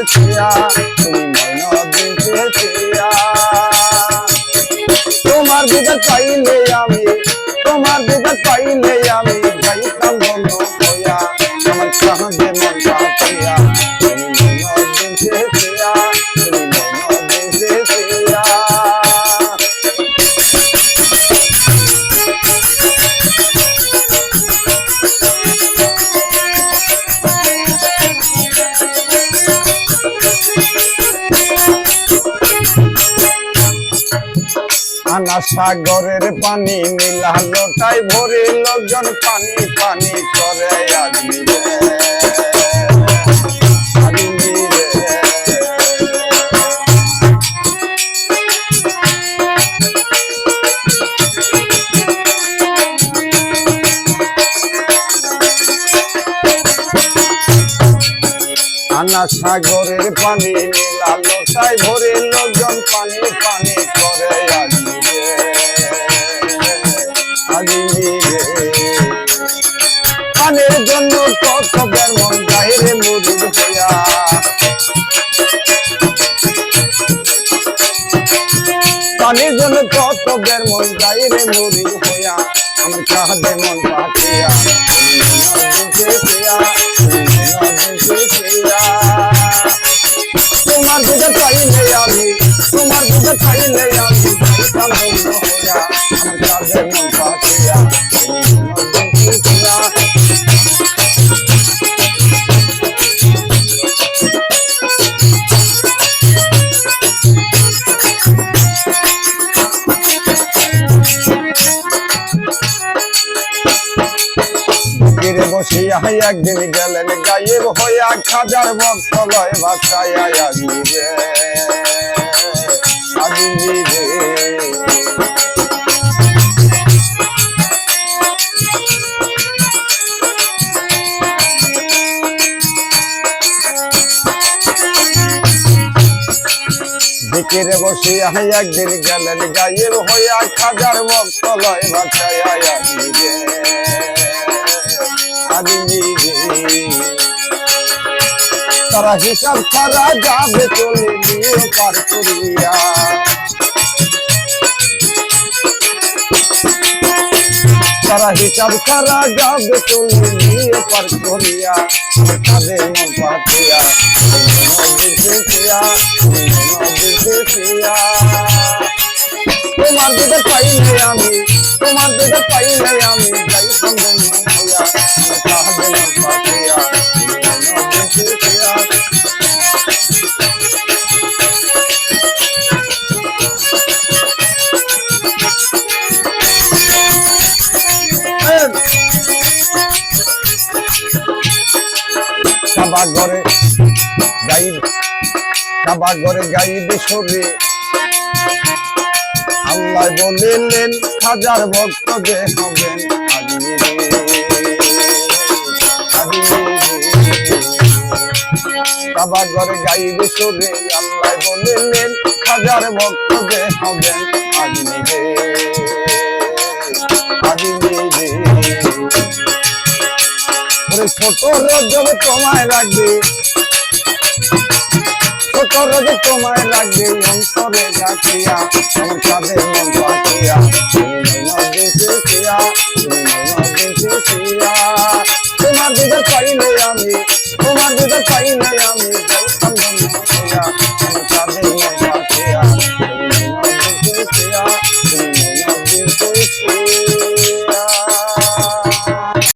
চেচিয়া তুমি ময়নাদিন চেচিয়া তোমার দিদার পাইলে আমি তোমার দিদার পাইলে আমি যাইতাম ধন্য হইয়া আমার কাঁদে মন পাতিয়া তুমি ময়নাদিন চেচিয়া তুমি ময়নাদিন চেচিয়া আনা সাগরের পানি নীলা লোটায় ভরে লোকজন পানি পানি করে আজমি রে আজমি রে আনা সাগরের পানি নীলা লোটায় ভরে লোকজন পানি পানি করে আজমি পানের জন্য কত মন বাইরে মুরুদ হইয়া পানের জন্য কত মন বাইরে মুরুদ হইয়া আমার কাঁদে মন পাতিয়া তোমার দুধে পাইলে আমি তোমার দুধে পাইলে আমি হইয়া আমার কাঁদে মন পাতিয়া বসিয়া একদিন গেলেন গায়েব হইয়া হাজার ভক্ত লয় ভাষায় আজমি রে আজমি রে দিকের বসিয়া একদিন গেলেন গায়েব হইয়া হাজার ভক্ত লয় ভাষায় আজমি রে তারা হিসাব ছাড়া যাবে চলে নিয়ে পার করিয়া তারা হিসাব ছাড়া যাবে চলে নিয়ে পার করিয়া তাদের মন পাতিয়া তোমার দিকে পাইলে আমি তোমার দিকে পাইলে আমি যাইতাম হইয়া তাদের মন পাতিয়া কাবা ঘরে গাইবে সরে আল্লাহ বলিলেন হাজার ভক্ত যে হবেন আজমি রে কাবা ঘরে গাইবে সরে আল্লাহ বলিলেন হাজার ভক্ত যে হবেন আজমি রে আজমি রে ছোট রজব তোমায় লাগবে ছোট রজব তোমায় লাগবে অন্তরে গাছিয়া আমার কাঁধে মন পাতিয়া তোমার দিকে পাইলে